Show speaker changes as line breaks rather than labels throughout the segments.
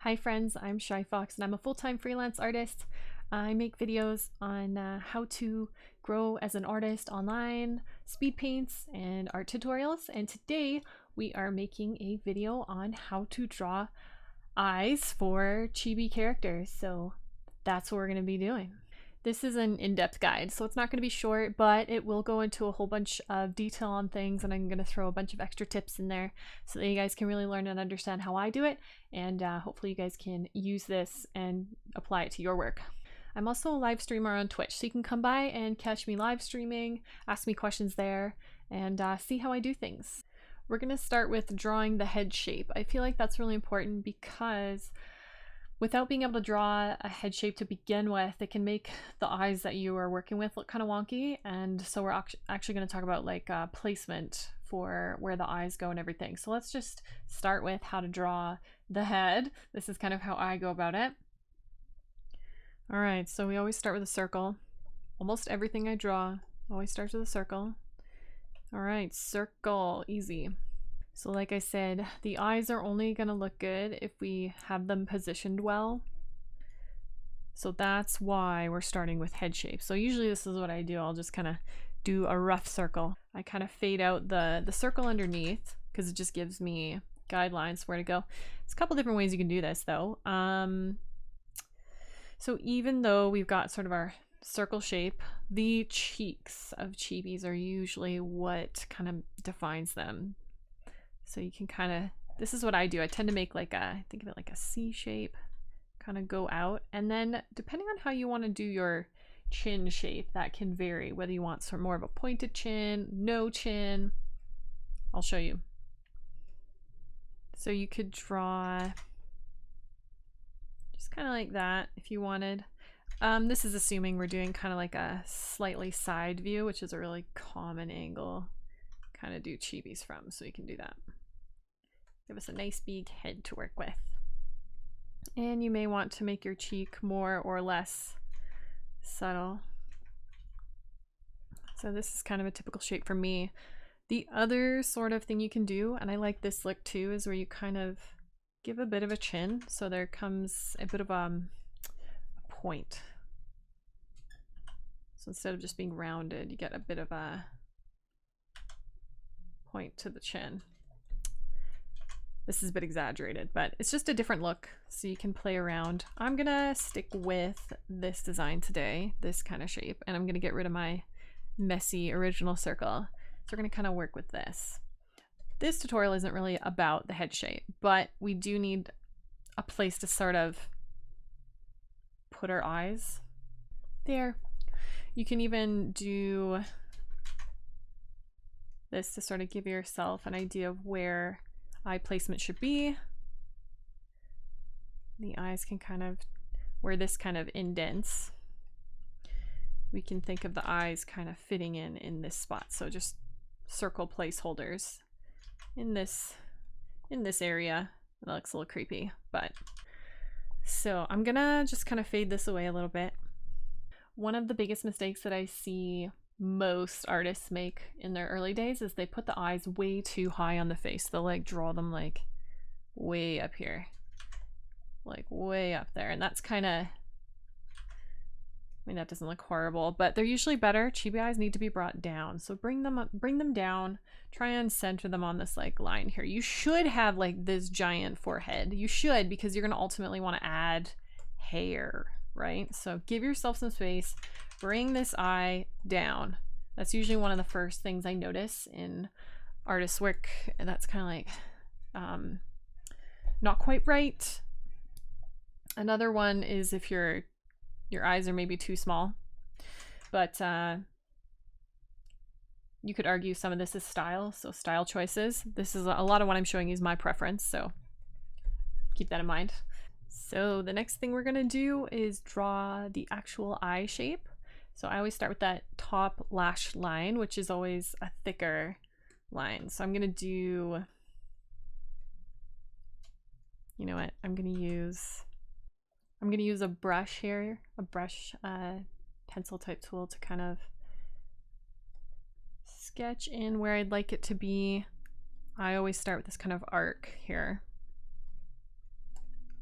Hi friends, I'm Shy Fox and I'm a full-time freelance artist. I make videos on how to grow as an artist online, speed paints, and art tutorials. And today we are making a video on how to draw eyes for chibi characters. So that's what we're going to be doing. This is an in-depth guide, so it's not going to be short, but it will go into a whole bunch of detail on things, and I'm going to throw a bunch of extra tips in there so that you guys can really learn and understand how I do it, and hopefully you guys can use this and apply it to your work. I'm also a live streamer on Twitch, so you can come by and catch me live streaming, ask me questions there, and see how I do things. We're going to start with drawing the head shape. I feel like that's really important because without being able to draw a head shape to begin with, it can make the eyes that you are working with look kind of wonky. And so we're actually going to talk about like placement for where the eyes go and everything. So let's just start with how to draw the head. This is kind of how I go about it. All right, so we always start with a circle. Almost everything I draw always starts with a circle. All right, circle, easy. So like I said, the eyes are only going to look good if we have them positioned well. So that's why we're starting with head shape. So usually this is what I do. I'll just kind of do a rough circle. I kind of fade out the circle underneath because it just gives me guidelines where to go. There's a couple different ways you can do this though. So even though we've got sort of our circle shape, the cheeks of chibis are usually what kind of defines them. So you can kind of, this is what I do. I tend to make like a, think of it like a C shape, kind of go out. And then depending on how you want to do your chin shape, that can vary, whether you want sort of more of a pointed chin, no chin. I'll show you. So you could draw just kind of like that if you wanted. This is assuming we're doing kind of like a slightly side view, which is a really common angle kind of do chibis from, so you can do that. Give us a nice big head to work with. And you may want to make your cheek more or less subtle. So this is kind of a typical shape for me. The other sort of thing you can do, and I like this look too, is where you kind of give a bit of a chin. So there comes a bit of a point. So instead of just being rounded, you get a bit of a point to the chin. This is a bit exaggerated, but it's just a different look, so you can play around. I'm gonna stick with this design today, this kind of shape, and I'm gonna get rid of my messy original circle. So we're gonna kind of work with this. This tutorial isn't really about the head shape, but we do need a place to sort of put our eyes. There. You can even do this to sort of give yourself an idea of where eye placement should be. The eyes can kind of, where this kind of indents, we can think of the eyes kind of fitting in this spot. So just circle placeholders in this area. That looks a little creepy, but so I'm gonna just kind of fade this away a little bit. One of the biggest mistakes that I see most artists make in their early days is they put the eyes way too high on the face. They'll like draw them like way up here, like way up there, and that's kind of, I mean, that doesn't look horrible, but they're usually better. Chibi eyes need to be brought down, so bring them up, bring them down, try and center them on this like line here. You should have like this giant forehead. You should, because you're going to ultimately want to add hair, right? So give yourself some space, bring this eye down. That's usually one of the first things I notice in artist work, and that's kind of like not quite right. Another one is if your eyes are maybe too small, but you could argue some of this is style, so style choices. This is a lot of what I'm showing you is my preference, so keep that in mind. So the next thing we're gonna do is draw the actual eye shape. So I always start with that top lash line, which is always a thicker line. So I'm gonna do, you know what, I'm gonna use a brush here, a brush pencil type tool to kind of sketch in where I'd like it to be. I always start with this kind of arc here.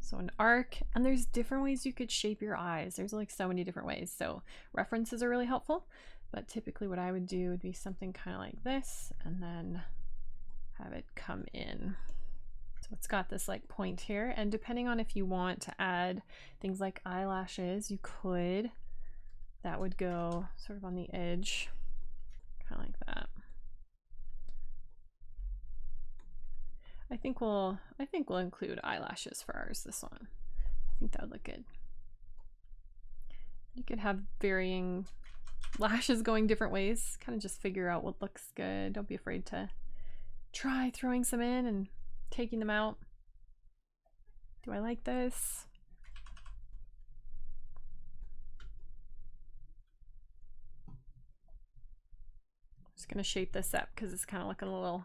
So an arc, and there's different ways you could shape your eyes. There's like so many different ways. So references are really helpful, but typically what I would do would be something kind of like this and then have it come in. So it's got this like point here, and depending on if you want to add things like eyelashes, you could. That would go sort of on the edge, kind of like that. I think we'll include eyelashes for ours, this one. I think that would look good. You could have varying lashes going different ways, kind of just figure out what looks good. Don't be afraid to try throwing some in and taking them out. Do I like this? Just gonna shape this up because it's kind of looking a little,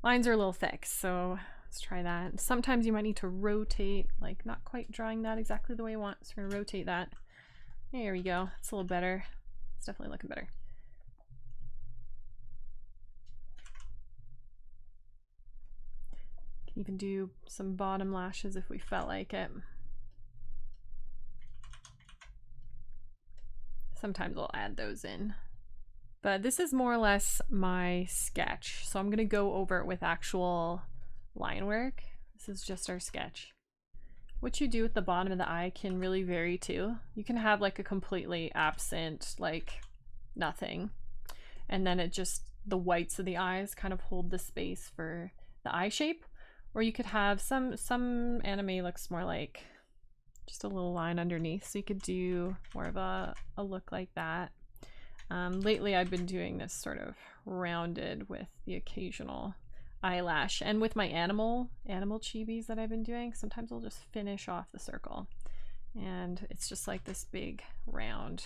lines are a little thick, so let's try that. Sometimes you might need to rotate, like not quite drawing that exactly the way you want, so we're gonna rotate that. There we go, it's a little better. It's definitely looking better. Can even do some bottom lashes if we felt like it. Sometimes I'll add those in. But this is more or less my sketch, so I'm gonna go over it with actual line work. This is just our sketch. What you do at the bottom of the eye can really vary too. You can have like a completely absent, like nothing, and then it just, the whites of the eyes kind of hold the space for the eye shape. Or you could have some anime looks more like just a little line underneath, so you could do more of a look like that. Lately I've been doing this sort of rounded with the occasional eyelash, and with my animal chibis that I've been doing, sometimes I'll just finish off the circle and it's just like this big round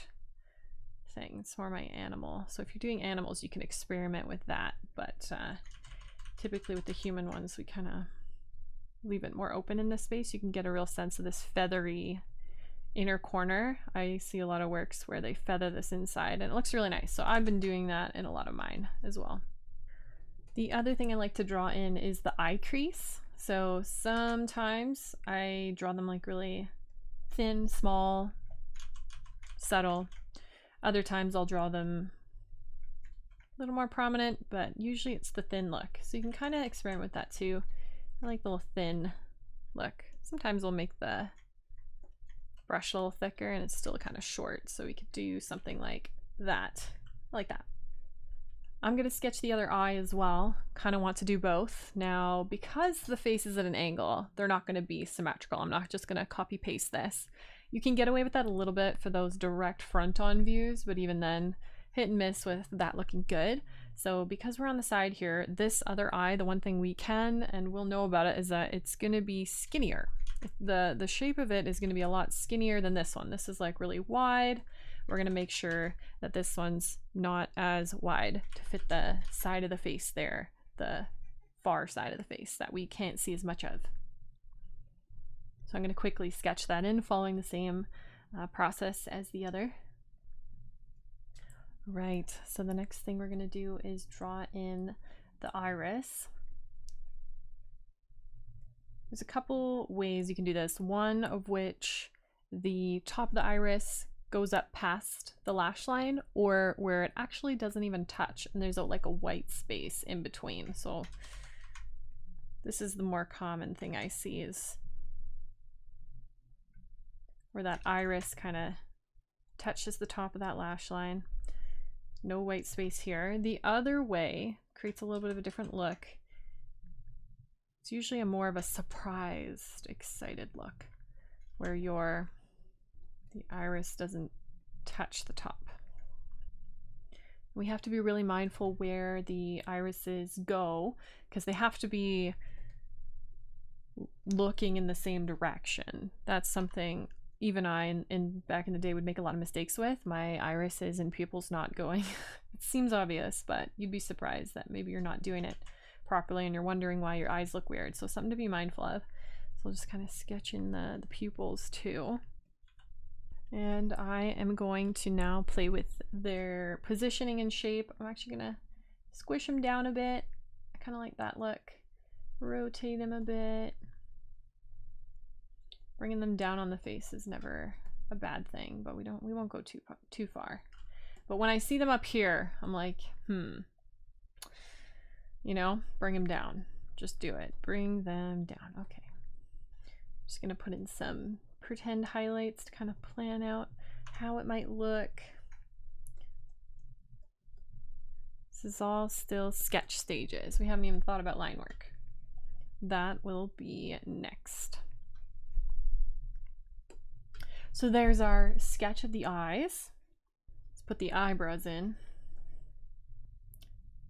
thing. It's more my animal. So if you're doing animals, you can experiment with that, but typically with the human ones we kind of leave it more open in this space. You can get a real sense of this feathery inner corner. I see a lot of works where they feather this inside and it looks really nice, so I've been doing that in a lot of mine as well. The other thing I like to draw in is the eye crease. So sometimes I draw them like really thin, small, subtle. Other times I'll draw them a little more prominent, but usually it's the thin look, so you can kind of experiment with that too. I like the little thin look. Sometimes we'll make the brush a little thicker and it's still kind of short, so we could do something like that. I like that. I'm going to sketch the other eye as well. Kind of want to do both. Now, because the face is at an angle, they're not going to be symmetrical. I'm not just going to copy paste this. You can get away with that a little bit for those direct front-on views, but even then, hit and miss with that looking good. So because we're on the side here, this other eye, the one thing we can and will know about it is that it's going to be skinnier. The shape of it is going to be a lot skinnier than this one. This is like really wide. We're going to make sure that this one's not as wide to fit the side of the face there, the far side of the face that we can't see as much of. So I'm going to quickly sketch that in, following the same process as the other. Right, so the next thing we're going to do is draw in the iris. There's a couple ways you can do this, one of which the top of the iris goes up past the lash line, or where it actually doesn't even touch and there's like a white space in between. So this is the more common thing I see, is where that iris kind of touches the top of that lash line. No white space here. The other way creates a little bit of a different look. It's usually a more of a surprised, excited look, where the iris doesn't touch the top. We have to be really mindful where the irises go, because they have to be looking in the same direction. That's something even I, in back in the day, would make a lot of mistakes with. My irises and pupils not going. It seems obvious, but you'd be surprised that maybe you're not doing it properly and you're wondering why your eyes look weird. So something to be mindful of. So I'll just kind of sketch in the pupils too. And I am going to now play with their positioning and shape. I'm actually gonna squish them down a bit. I kind of like that look. Rotate them a bit. Bringing them down on the face is never a bad thing, but we won't go too far. But when I see them up here, I'm like, you know, bring them down. Just do it. Bring them down. Okay. Just gonna put in some pretend highlights to kind of plan out how it might look. This is all still sketch stages. We haven't even thought about line work. That will be next. So there's our sketch of the eyes. Let's put the eyebrows in.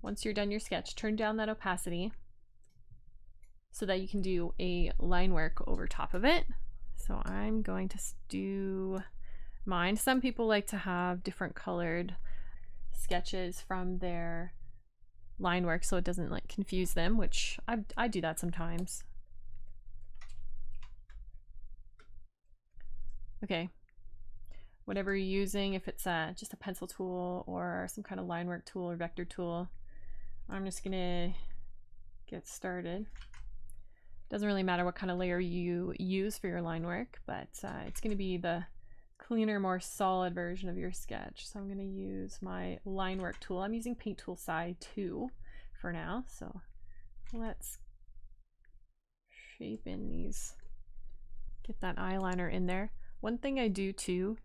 Once you're done your sketch, turn down that opacity so that you can do a line work over top of it. So I'm going to do mine. Some people like to have different colored sketches from their line work so it doesn't like confuse them, which I do that sometimes. Okay, whatever you're using, if it's just a pencil tool or some kind of line work tool or vector tool, I'm just gonna get started. Doesn't really matter what kind of layer you use for your line work, but it's gonna be the cleaner, more solid version of your sketch. So I'm gonna use my line work tool. I'm using Paint Tool Side 2 for now, so let's shape in these, get that eyeliner in there. One thing I do too,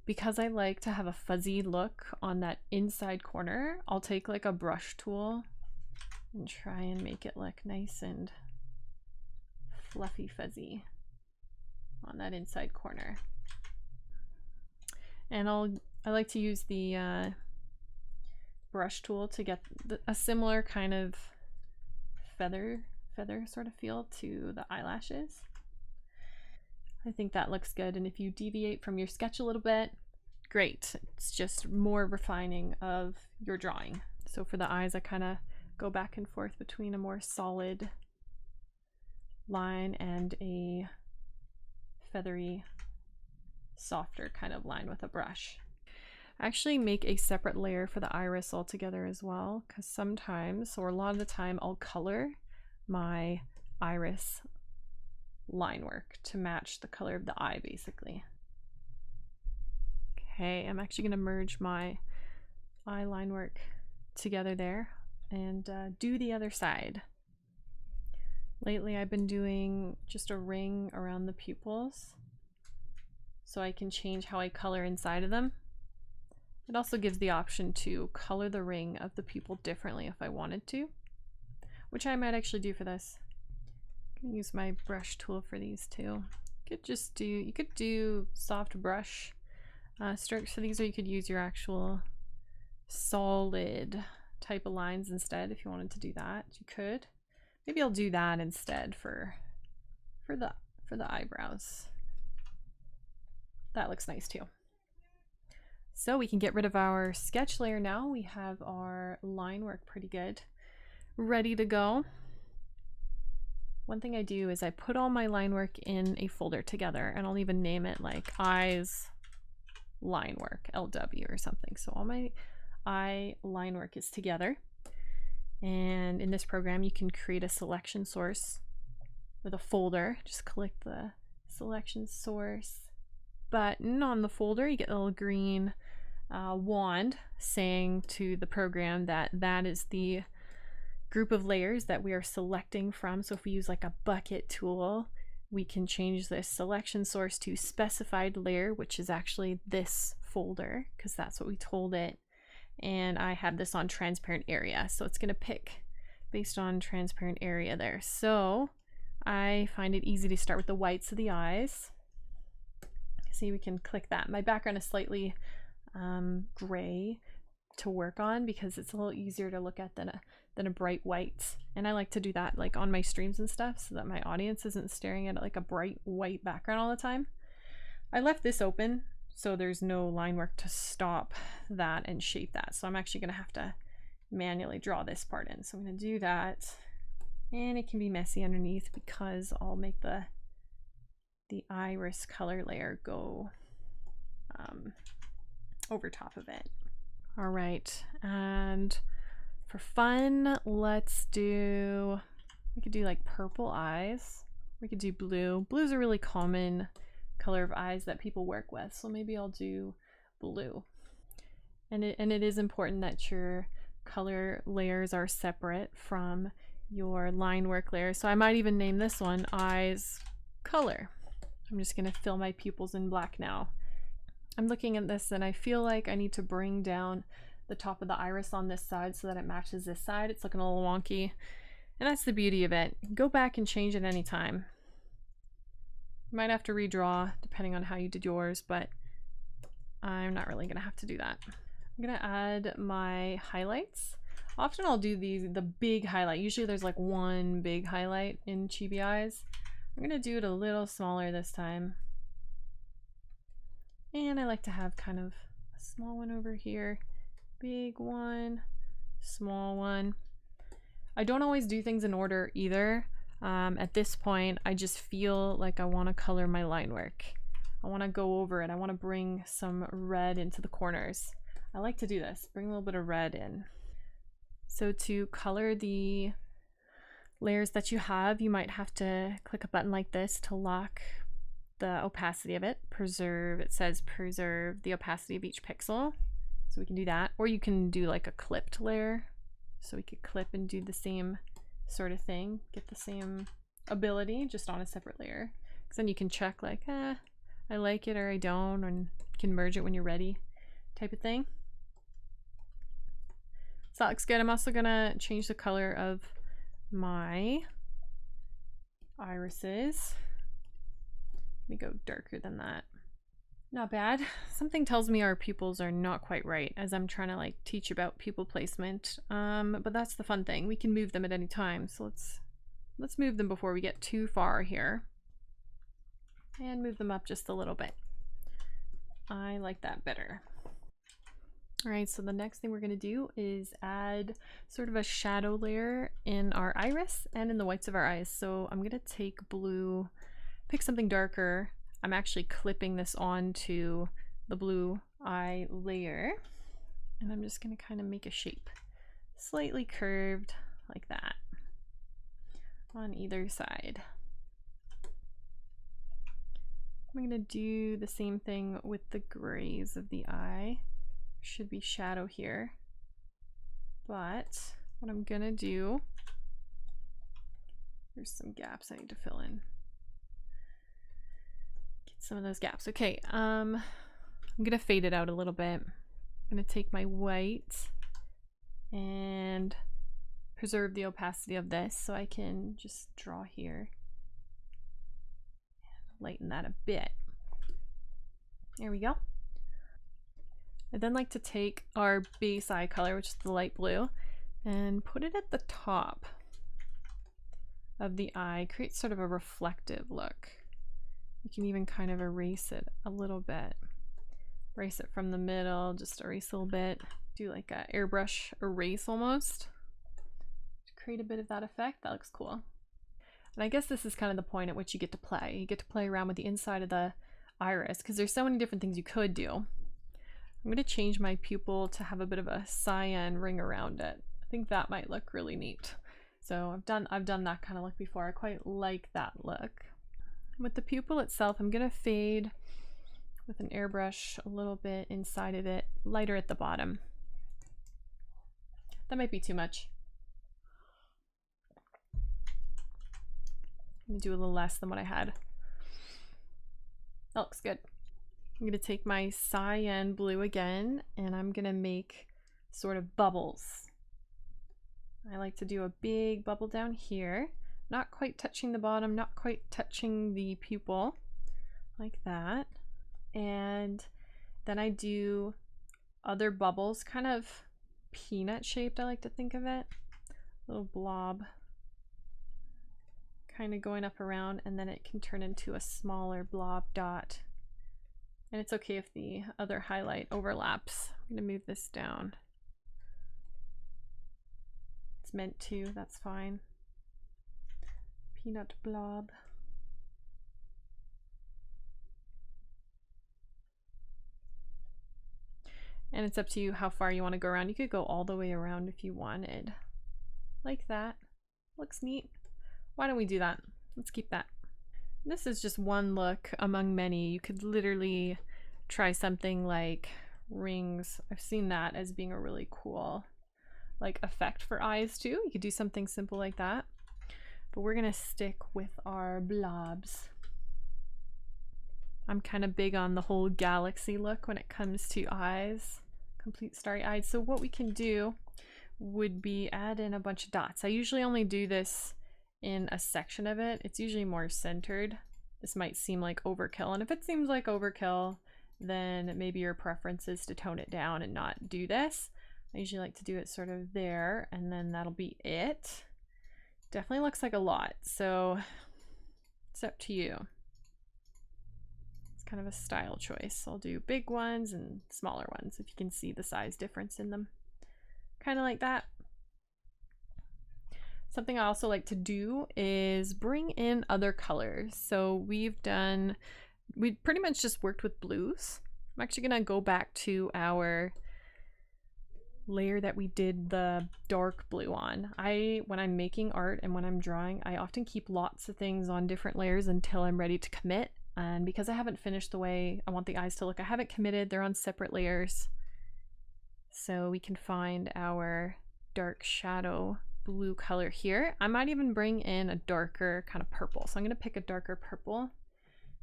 because I like to have a fuzzy look on that inside corner, I'll take like a brush tool and try and make it look nice and fluffy fuzzy on that inside corner. And I like to use the brush tool to get a similar kind of feather sort of feel to the eyelashes. I think that looks good, and if you deviate from your sketch a little bit, great. It's just more refining of your drawing. So for the eyes, I kind of go back and forth between a more solid line and a feathery, softer kind of line with a brush. I actually make a separate layer for the iris altogether as well, because sometimes, or a lot of the time, I'll color my iris line work to match the color of the eye, basically. Okay, I'm actually going to merge my eye line work together there and do the other side. Lately I've been doing just a ring around the pupils so I can change how I color inside of them. It also gives the option to color the ring of the pupil differently if I wanted to, which I might actually do for this. I'm gonna use my brush tool for these too. You could do soft brush strokes for these, or you could use your actual solid type of lines instead if you wanted to do that. You could. Maybe I'll do that instead for the eyebrows. That looks nice too. So we can get rid of our sketch layer now. We have our line work pretty good, ready to go. One thing I do is I put all my line work in a folder together, and I'll even name it like eyes line work, LW or something. So all my eye line work is together. And in this program, you can create a selection source with a folder. Just click the selection source button on the folder. You get a little green wand saying to the program that that is the group of layers that we are selecting from. So if we use like a bucket tool, we can change this selection source to specified layer, which is actually this folder, because that's what we told it. And I have this on transparent area, so it's going to pick based on transparent area there. So I find it easy to start with the whites of the eyes. See, we can click that. My background is slightly gray to work on because it's a little easier to look at than a bright white, and I like to do that like on my streams and stuff so that my audience isn't staring at like a bright white background all the time. I left this open so there's no line work to stop that and shape that, so I'm actually going to have to manually draw this part in. So I'm going to do that, and it can be messy underneath because I'll make the iris color layer go over top of it. All right, and for fun, we could do like purple eyes. We could do blue. Blue is a really common color of eyes that people work with, so maybe I'll do blue. And it is important that your color layers are separate from your line work layer. So I might even name this one Eyes Color. I'm just gonna fill my pupils in black now. I'm looking at this and I feel like I need to bring down the top of the iris on this side so that it matches this side. It's looking a little wonky. And that's the beauty of it. Go back and change it anytime. You might have to redraw depending on how you did yours, but I'm not really gonna have to do that. I'm gonna add my highlights. Often I'll do the big highlight. Usually there's like one big highlight in Chibi eyes. I'm gonna do it a little smaller this time. And I like to have kind of a small one over here, big one, small one. I don't always do things in order either. At this point, I just feel like I want to color my line work. I want to go over it. I want to bring some red into the corners. I like to do this, bring a little bit of red in. So to color the layers that you have, you might have to click a button like this to lock the opacity of it. Preserve, it says preserve the opacity of each pixel. So we can do that. Or you can do like a clipped layer. So we could clip and do the same sort of thing, get the same ability just on a separate layer. Because then you can check like, I like it or I don't, and you can merge it when you're ready type of thing. So that looks good. I'm also gonna change the color of my irises. Let me go darker than that. Not bad. Something tells me our pupils are not quite right as I'm trying to like teach about pupil placement. But that's the fun thing. We can move them at any time. So let's move them before we get too far here. And move them up just a little bit. I like that better. All right, so the next thing we're gonna do is add sort of a shadow layer in our iris and in the whites of our eyes. So I'm gonna take blue, pick something darker. I'm actually clipping this onto the blue eye layer. And I'm just gonna kind of make a shape, slightly curved like that on either side. I'm gonna do the same thing with the grays of the eye. Should be shadow here, but what I'm gonna do, there's some gaps I need to fill in. Get some of those gaps. Okay, I'm gonna fade it out a little bit. I'm gonna take my white and preserve the opacity of this so I can just draw here and lighten that a bit. There we go. I then like to take our base eye color, which is the light blue, and put it at the top of the eye. Create sort of a reflective look. You can even kind of erase it a little bit. Erase it from the middle, just erase a little bit. Do like a airbrush erase almost. To create a bit of that effect. That looks cool. And I guess this is kind of the point at which you get to play. You get to play around with the inside of the iris because there's so many different things you could do. I'm going to change my pupil to have a bit of a cyan ring around it. I think that might look really neat. So I've done that kind of look before. I quite like that look. With the pupil itself, I'm going to fade with an airbrush a little bit inside of it, lighter at the bottom. That might be too much. I'm going to do a little less than what I had. That looks good. I'm going to take my cyan blue again and I'm going to make sort of bubbles. I like to do a big bubble down here, not quite touching the bottom, not quite touching the pupil, like that. And then I do other bubbles, kind of peanut shaped, I like to think of it. Little blob kind of going up around, and then it can turn into a smaller blob dot. And it's okay if the other highlight overlaps. I'm going to move this down. It's meant to, that's fine. Peanut blob. And it's up to you how far you want to go around. You could go all the way around if you wanted. Like that. Looks neat. Why don't we do that? Let's keep that. This is just one look among many. You could literally try something like rings. I've seen that as being a really cool like effect for eyes too. You could do something simple like that. But we're gonna stick with our blobs. I'm kind of big on the whole galaxy look when it comes to eyes, complete starry eyes. So what we can do would be add in a bunch of dots. I usually only do this in a section of it. It's usually more centered. This might seem like overkill, and if it seems like overkill, then maybe your preference is to tone it down and not do this. I usually like to do it sort of there, and then that'll be it. Definitely looks like a lot, so it's up to you. It's kind of a style choice. I'll do big ones and smaller ones if you can see the size difference in them. Kind of like that. Something I also like to do is bring in other colors. So we pretty much just worked with blues. I'm actually gonna go back to our layer that we did the dark blue on. When I'm making art and when I'm drawing, I often keep lots of things on different layers until I'm ready to commit. And because I haven't finished the way I want the eyes to look, I haven't committed. They're on separate layers. So we can find our dark shadow blue color here. I might even bring in a darker kind of purple. So I'm going to pick a darker purple.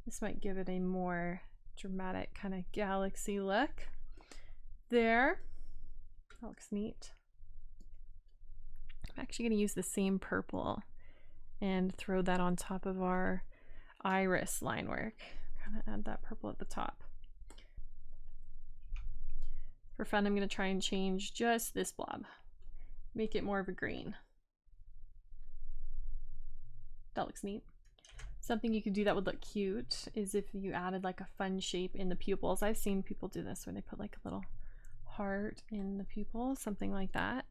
This might give it a more dramatic kind of galaxy look. There. That looks neat. I'm actually going to use the same purple and throw that on top of our iris line work. Kind of add that purple at the top. For fun, I'm going to try and change just this blob. Make it more of a green. That looks neat. Something you could do that would look cute is if you added like a fun shape in the pupils. I've seen people do this where they put like a little heart in the pupils, something like that.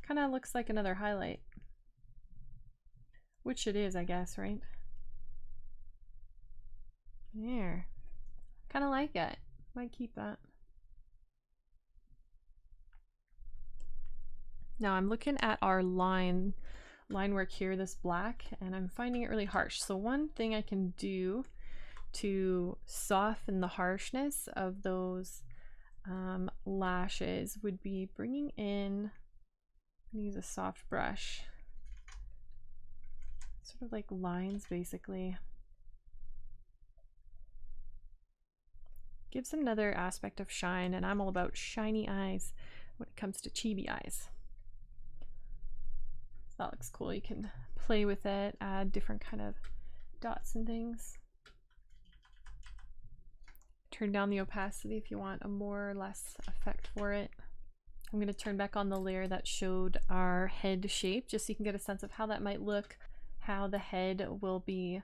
Kind of looks like another highlight. Which it is, I guess, right? There. Kind of like it. Might keep that. Now I'm looking at our line work here, this black, and I'm finding it really harsh. So one thing I can do to soften the harshness of those lashes would be bringing in, I'm gonna use a soft brush, sort of like lines basically. Gives another aspect of shine, and I'm all about shiny eyes when it comes to chibi eyes. That looks cool. You can play with it, add different kind of dots and things. Turn down the opacity if you want a more or less effect for it. I'm going to turn back on the layer that showed our head shape, just so you can get a sense of how that might look, how the head will be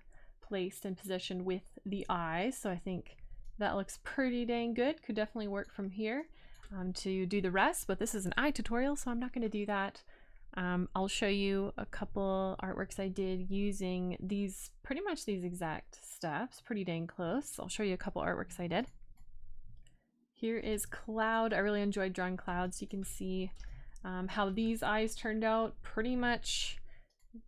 placed and positioned with the eyes. So I think that looks pretty dang good. Could definitely work from here to do the rest, but this is an eye tutorial, so I'm not going to do that. I'll show you a couple artworks I did using these, pretty much these exact steps, pretty dang close. I'll show you a couple artworks I did. Here is Cloud. I really enjoyed drawing clouds. You can see how these eyes turned out, pretty much,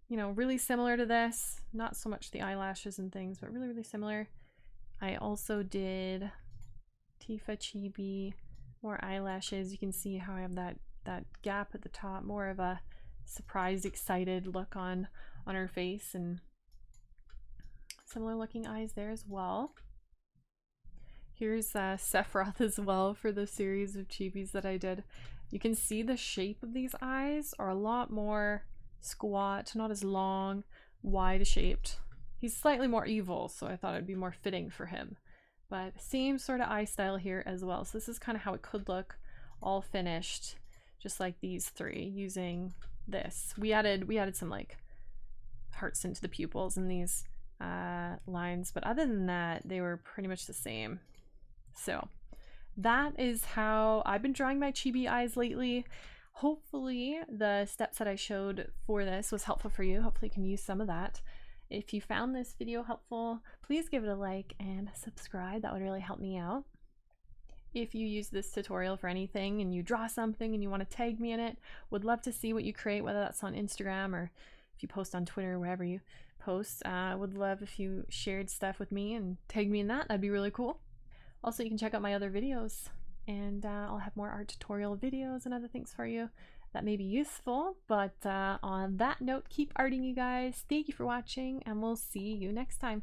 you know, really similar to this. Not so much the eyelashes and things, but really, really similar. I also did Tifa Chibi, more eyelashes. You can see how I have that gap at the top, more of a surprised, excited look on her face, and similar looking eyes there as well. Here's Sephiroth as well for the series of chibis that I did. You can see the shape of these eyes are a lot more squat, not as long, wide shaped. He's slightly more evil, so I thought it'd be more fitting for him. But same sort of eye style here as well. So this is kind of how it could look all finished, just like these three, using this. We added some like hearts into the pupils and these lines, but other than that, they were pretty much the same. So that is how I've been drawing my chibi eyes lately. Hopefully the steps that I showed for this was helpful for you. Hopefully you can use some of that. If you found this video helpful, please give it a like and subscribe. That would really help me out. If you use this tutorial for anything and you draw something and you want to tag me in it, would love to see what you create, whether that's on Instagram or if you post on Twitter or wherever you posts. I would love if you shared stuff with me and tagged me in that. That'd be really cool. Also, you can check out my other videos, and I'll have more art tutorial videos and other things for you that may be useful. But on that note, keep arting, you guys. Thank you for watching, and we'll see you next time.